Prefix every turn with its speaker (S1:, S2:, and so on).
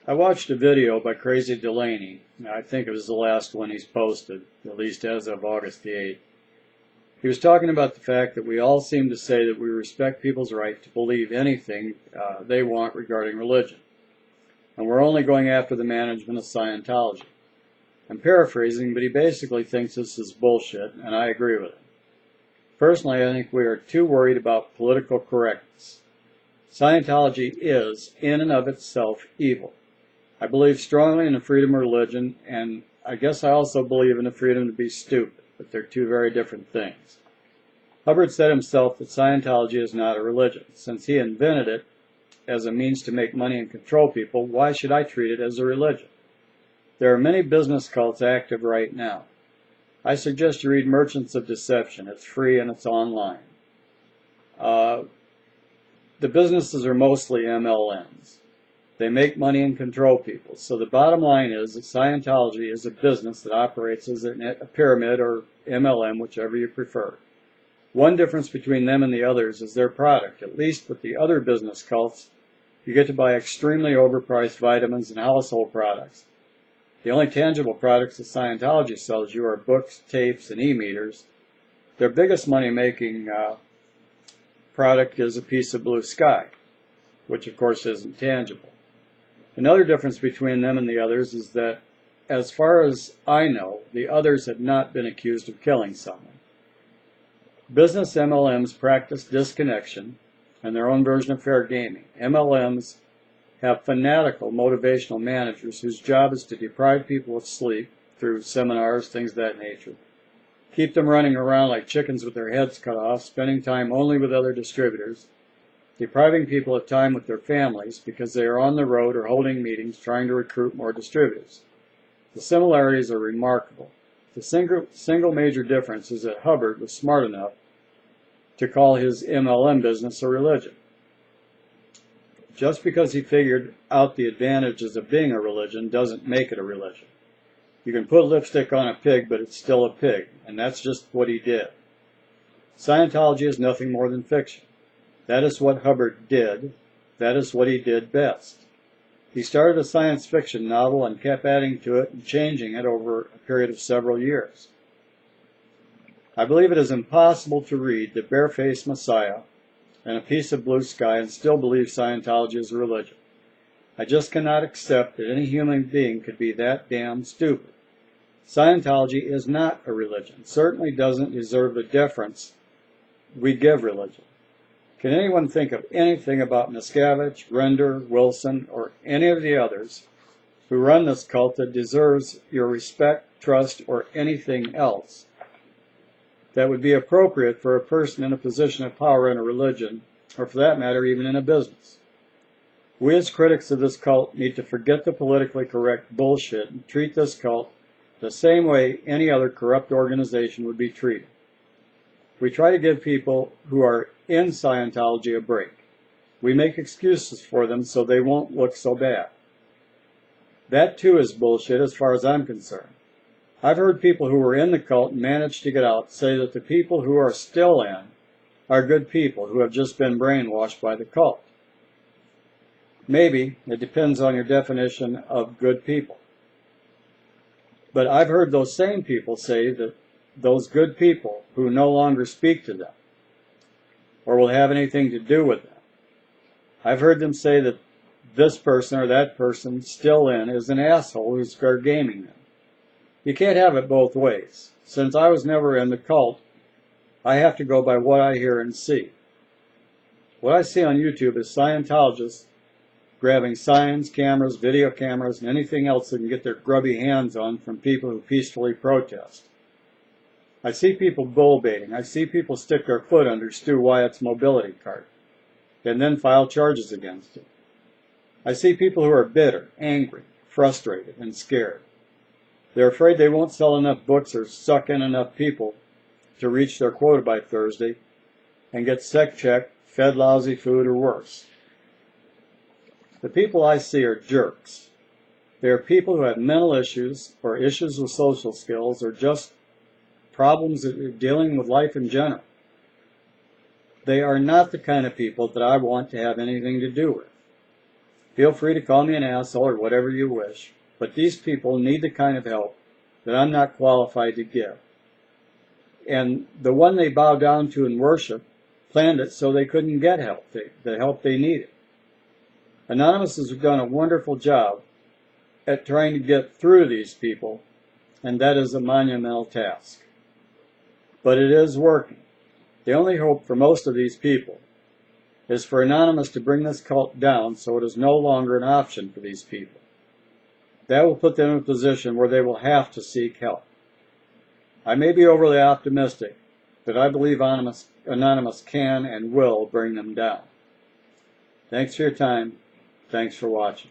S1: I watched a video by Crazy Delaney. I think it was the last one he's posted, at least as of August the 8th. He was talking about the fact that we all seem to say that we respect people's right to believe anything they want regarding religion, and we're only going after the management of Scientology. I'm paraphrasing, but he basically thinks this is bullshit, and I agree with him. Personally, I think we are too worried about political correctness. Scientology is, in and of itself, evil. I believe strongly in the freedom of religion, and I guess I also believe in the freedom to be stupid, but they're two very different things. Hubbard said himself that Scientology is not a religion. Since he invented it as a means to make money and control people, why should I treat it as a religion? There are many business cults active right now. I suggest you read Merchants of Deception. It's free and it's online. The businesses are mostly MLMs. They make money and control people. So the bottom line is that Scientology is a business that operates as a pyramid or MLM, whichever you prefer. One difference between them and the others is their product. At least with the other business cults, you get to buy extremely overpriced vitamins and household products. The only tangible products that Scientology sells you are books, tapes, and e-meters. Their biggest money-making product is a piece of blue sky, which of course isn't tangible. Another difference between them and the others is that, as far as I know, the others have not been accused of killing someone. Business MLMs practice disconnection and their own version of fair gaming. MLMs have fanatical motivational managers whose job is to deprive people of sleep through seminars, things of that nature, keep them running around like chickens with their heads cut off, spending time only with other distributors, depriving people of time with their families because they are on the road or holding meetings trying to recruit more distributors. The similarities are remarkable. The single major difference is that Hubbard was smart enough to call his MLM business a religion. Just because he figured out the advantages of being a religion doesn't make it a religion. You can put lipstick on a pig, but it's still a pig, and that's just what he did. Scientology is nothing more than fiction. That is what Hubbard did. That is what he did best. He started a science fiction novel and kept adding to it and changing it over a period of several years. I believe it is impossible to read The Barefaced Messiah and A Piece of Blue Sky and still believe Scientology is a religion. I just cannot accept that any human being could be that damn stupid. Scientology is not a religion, certainly doesn't deserve the deference we give religion. Can anyone think of anything about Miscavige, Render, Wilson, or any of the others who run this cult that deserves your respect, trust, or anything else that would be appropriate for a person in a position of power in a religion, or for that matter, even in a business? We as critics of this cult need to forget the politically correct bullshit and treat this cult the same way any other corrupt organization would be treated. We try to give people who are in Scientology a break. We make excuses for them so they won't look so bad. That too is bullshit as far as I'm concerned. I've heard people who were in the cult and managed to get out say that the people who are still in are good people who have just been brainwashed by the cult. Maybe it depends on your definition of good people. But I've heard those same people say that those good people who no longer speak to them or will have anything to do with them, I've heard them say that this person or that person still in is an asshole who's gaming them. You can't have it both ways. Since I was never in the cult, I have to go by what I hear and see. What I see on YouTube is Scientologists grabbing signs, cameras, video cameras, and anything else they can get their grubby hands on from people who peacefully protest. I see people bull baiting. I see people stick their foot under Stu Wyatt's mobility cart and then file charges against him. I see people who are bitter, angry, frustrated, and scared. They're afraid they won't sell enough books or suck in enough people to reach their quota by Thursday and get sec checked, fed lousy food, or worse. The people I see are jerks. They are people who have mental issues or issues with social skills or just problems that are dealing with life in general. They are not the kind of people that I want to have anything to do with. Feel free to call me an asshole or whatever you wish, but these people need the kind of help that I'm not qualified to give. And the one they bow down to and worship planned it so they couldn't get help, the help they needed. Anonymous has done a wonderful job at trying to get through these people, and that is a monumental task. But it is working. The only hope for most of these people is for Anonymous to bring this cult down so it is no longer an option for these people. That will put them in a position where they will have to seek help. I may be overly optimistic, but I believe Anonymous can and will bring them down. Thanks for your time. Thanks for watching.